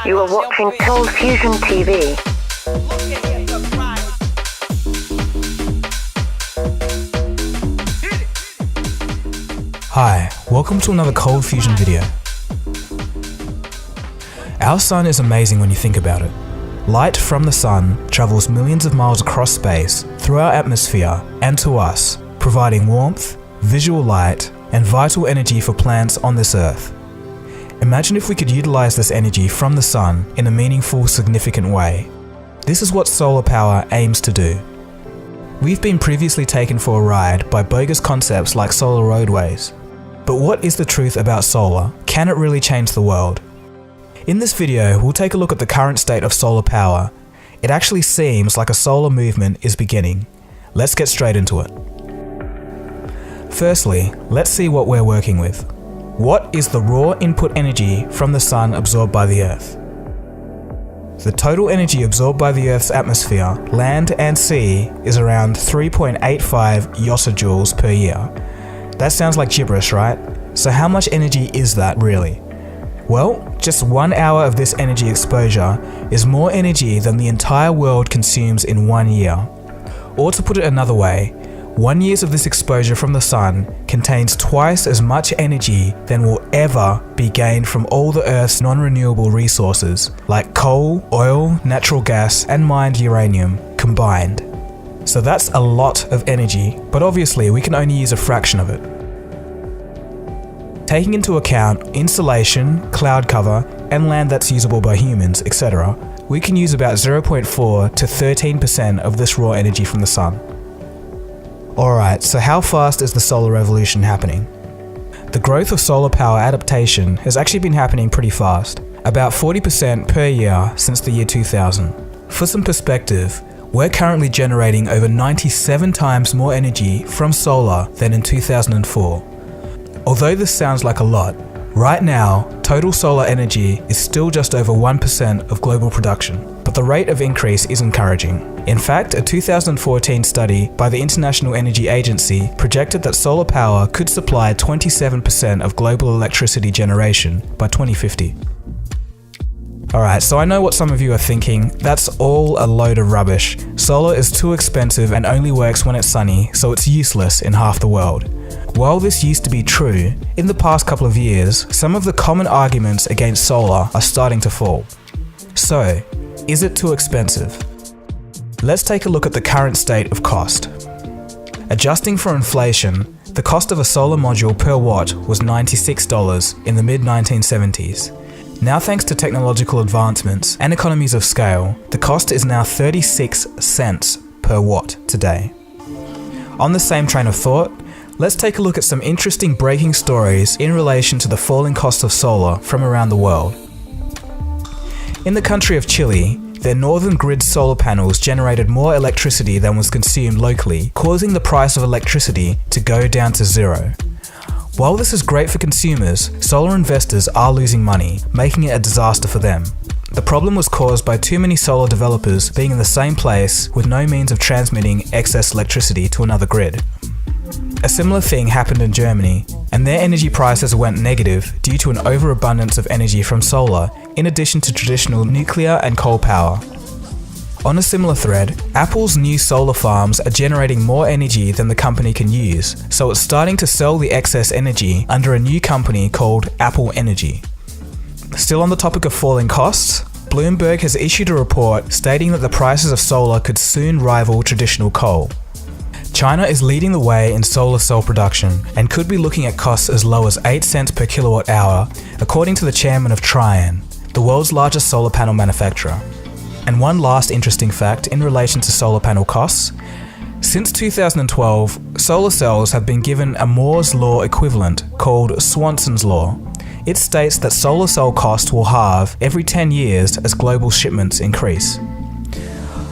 You are watching Cold Fusion TV. Hi, welcome to another Cold Fusion video. Our sun is amazing when you think about it. Light from the sun travels millions of miles across space, through our atmosphere, and to us, providing warmth, visual light, and vital energy for plants on this earth. Imagine if we could utilize this energy from the sun in a meaningful, significant way. This is what solar power aims to do. We've been previously taken for a ride by bogus concepts like solar roadways. But what is the truth about solar? Can it really change the world? In this video, we'll take a look at the current state of solar power. It actually seems like a solar movement is beginning. Let's get straight into it. Firstly, let's see what we're working with. What is the raw input energy from the sun absorbed by the Earth? The total energy absorbed by the Earth's atmosphere, land and sea is around 3.85 yosajoules per year. That sounds like gibberish, right? So how much energy is that really? Well, just 1 hour of this energy exposure is more energy than the entire world consumes in 1 year. Or to put it another way, 1 year of this exposure from the sun contains twice as much energy than will ever be gained from all the Earth's non-renewable resources, like coal, oil, natural gas, and mined uranium combined. So that's a lot of energy, but obviously we can only use a fraction of it. Taking into account insolation, cloud cover, and land that's usable by humans, etc., we can use about 0.4 to 13% of this raw energy from the sun. Alright, so how fast is the solar revolution happening? The growth of solar power adaptation has actually been happening pretty fast, about 40% per year since the year 2000. For some perspective, we're currently generating over 97 times more energy from solar than in 2004. Although this sounds like a lot, right now, total solar energy is still just over 1% of global production, but the rate of increase is encouraging. In fact, a 2014 study by the International Energy Agency projected that solar power could supply 27% of global electricity generation by 2050. Alright, so I know what some of you are thinking, that's all a load of rubbish. Solar is too expensive and only works when it's sunny, so it's useless in half the world. While this used to be true, in the past couple of years, some of the common arguments against solar are starting to fall. So, is it too expensive? Let's take a look at the current state of cost. Adjusting for inflation, the cost of a solar module per watt was $96 in the mid-1970s. Now, thanks to technological advancements and economies of scale, the cost is now 36 cents per watt today. On the same train of thought, let's take a look at some interesting breaking stories in relation to the falling cost of solar from around the world. In the country of Chile, their northern grid solar panels generated more electricity than was consumed locally, causing the price of electricity to go down to zero. While this is great for consumers, solar investors are losing money, making it a disaster for them. The problem was caused by too many solar developers being in the same place with no means of transmitting excess electricity to another grid. A similar thing happened in Germany, and their energy prices went negative due to an overabundance of energy from solar, in addition to traditional nuclear and coal power. On a similar thread, Apple's new solar farms are generating more energy than the company can use, so it's starting to sell the excess energy under a new company called Apple Energy. Still on the topic of falling costs, Bloomberg has issued a report stating that the prices of solar could soon rival traditional coal. China is leading the way in solar cell production and could be looking at costs as low as 8 cents per kilowatt hour, according to the chairman of Trian, the world's largest solar panel manufacturer. And one last interesting fact in relation to solar panel costs. Since 2012, solar cells have been given a Moore's Law equivalent called Swanson's Law. It states that solar cell costs will halve every 10 years as global shipments increase.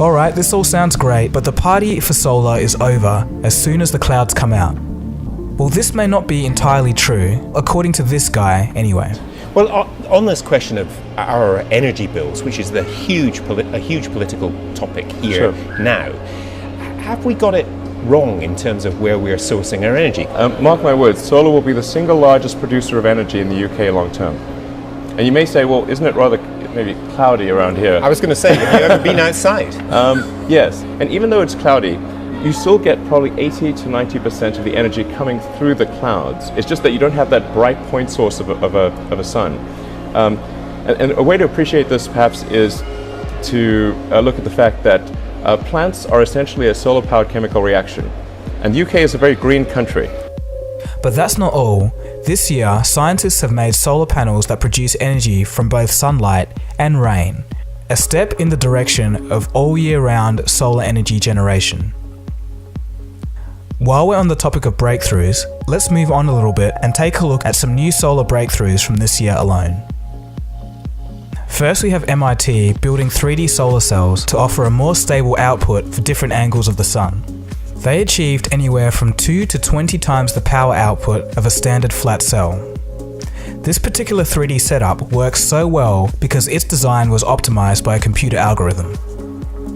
Alright, this all sounds great, but the party for solar is over as soon as the clouds come out. Well, this may not be entirely true, according to this guy anyway. Well, on this question of our energy bills, which is a huge political topic here now, have we got it wrong in terms of where we're sourcing our energy? Mark my words, solar will be the single largest producer of energy in the UK long term. And you may say, well, isn't it rather maybe cloudy around here. I was going to say, have you ever been outside? Yes, and even though it's cloudy, you still get probably 80 to 90% of the energy coming through the clouds. It's just that you don't have that bright point source of a sun. And a way to appreciate this perhaps is to look at the fact that plants are essentially a solar-powered chemical reaction. And the UK is a very green country. But that's not all. This year, scientists have made solar panels that produce energy from both sunlight and rain, a step in the direction of all year round solar energy generation. While we're on the topic of breakthroughs, let's move on a little bit and take a look at some new solar breakthroughs from this year alone. First, we have MIT building 3D solar cells to offer a more stable output for different angles of the sun. They achieved anywhere from 2 to 20 times the power output of a standard flat cell. This particular 3D setup works so well because its design was optimized by a computer algorithm.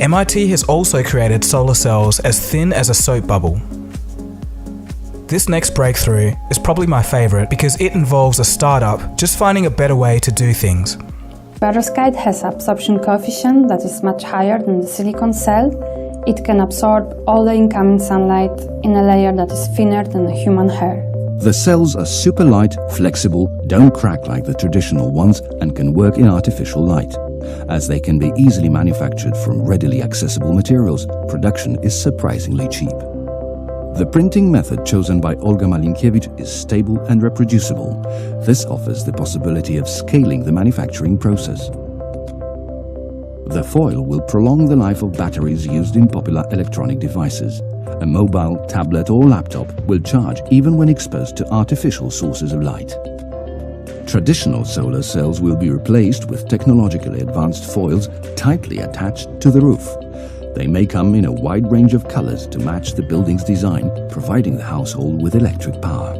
MIT has also created solar cells as thin as a soap bubble. This next breakthrough is probably my favorite because it involves a startup just finding a better way to do things. Perovskite has absorption coefficient that is much higher than the silicon cell. It can absorb all the incoming sunlight in a layer that is thinner than a human hair. The cells are super light, flexible, don't crack like the traditional ones, and can work in artificial light. As they can be easily manufactured from readily accessible materials, production is surprisingly cheap. The printing method chosen by Olga Malinkiewicz is stable and reproducible. This offers the possibility of scaling the manufacturing process. The foil will prolong the life of batteries used in popular electronic devices. A mobile, tablet or laptop will charge even when exposed to artificial sources of light. Traditional solar cells will be replaced with technologically advanced foils tightly attached to the roof. They may come in a wide range of colors to match the building's design, providing the household with electric power.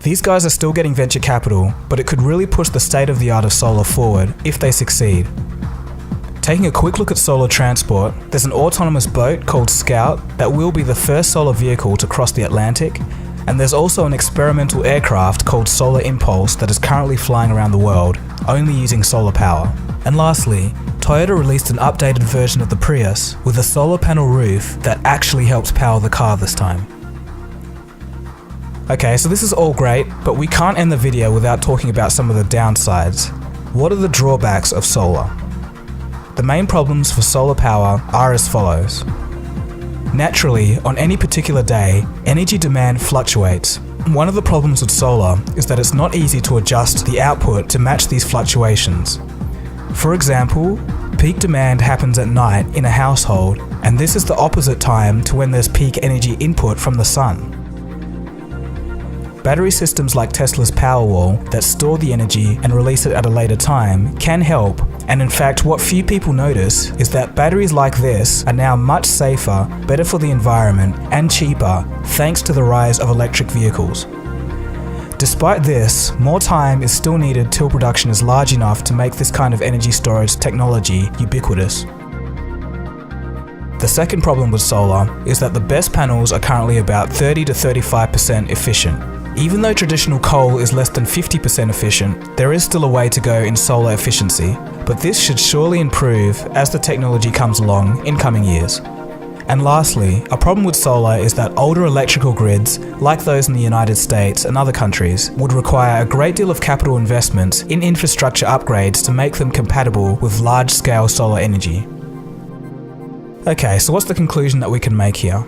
These guys are still getting venture capital, but it could really push the state of the art of solar forward if they succeed. Taking a quick look at solar transport, there's an autonomous boat called Scout that will be the first solar vehicle to cross the Atlantic, and there's also an experimental aircraft called Solar Impulse that is currently flying around the world, only using solar power. And lastly, Toyota released an updated version of the Prius with a solar panel roof that actually helps power the car this time. Okay, so this is all great, but we can't end the video without talking about some of the downsides. What are the drawbacks of solar? The main problems for solar power are as follows. Naturally, on any particular day, energy demand fluctuates. One of the problems with solar is that it's not easy to adjust the output to match these fluctuations. For example, peak demand happens at night in a household, and this is the opposite time to when there's peak energy input from the sun. Battery systems like Tesla's Powerwall that store the energy and release it at a later time can help, and in fact what few people notice is that batteries like this are now much safer, better for the environment, and cheaper thanks to the rise of electric vehicles. Despite this, more time is still needed till production is large enough to make this kind of energy storage technology ubiquitous. The second problem with solar is that the best panels are currently about 30 to 35% efficient. Even though traditional coal is less than 50% efficient, there is still a way to go in solar efficiency, but this should surely improve as the technology comes along in coming years. And lastly, a problem with solar is that older electrical grids, like those in the United States and other countries, would require a great deal of capital investments in infrastructure upgrades to make them compatible with large-scale solar energy. Okay, so what's the conclusion that we can make here?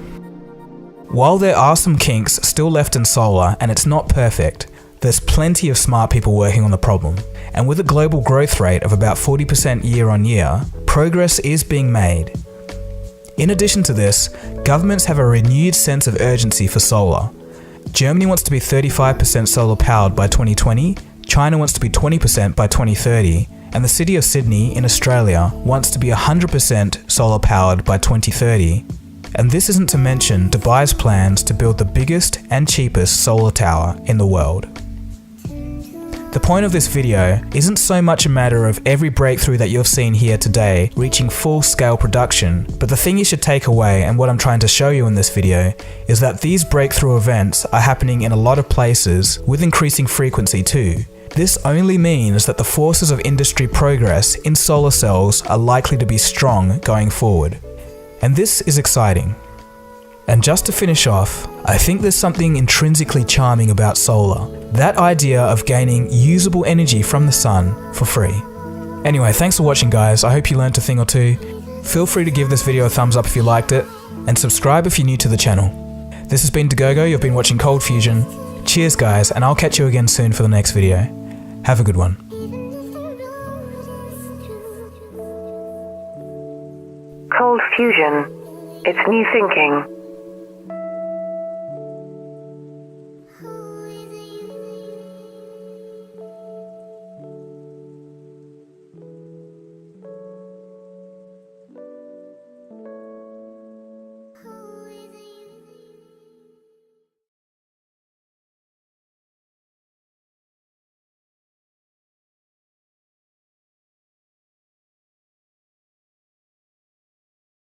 While there are some kinks still left in solar and it's not perfect, there's plenty of smart people working on the problem. And with a global growth rate of about 40% year on year, progress is being made. In addition to this, governments have a renewed sense of urgency for solar. Germany wants to be 35% solar powered by 2020, China wants to be 20% by 2030, and the city of Sydney in Australia wants to be 100% solar powered by 2030. And this isn't to mention Dubai's plans to build the biggest and cheapest solar tower in the world. The point of this video isn't so much a matter of every breakthrough that you've seen here today reaching full-scale production, but the thing you should take away, and what I'm trying to show you in this video, is that these breakthrough events are happening in a lot of places with increasing frequency too, This only means that the forces of industry progress in solar cells are likely to be strong going forward. And this is exciting. And just to finish off, I think there's something intrinsically charming about solar. That idea of gaining usable energy from the sun for free. Anyway, thanks for watching guys, I hope you learned a thing or two. Feel free to give this video a thumbs up if you liked it, and subscribe if you're new to the channel. This has been Dagogo, you've been watching Cold Fusion. Cheers guys, and I'll catch you again soon for the next video. Have a good one. Cold Fusion. It's new thinking.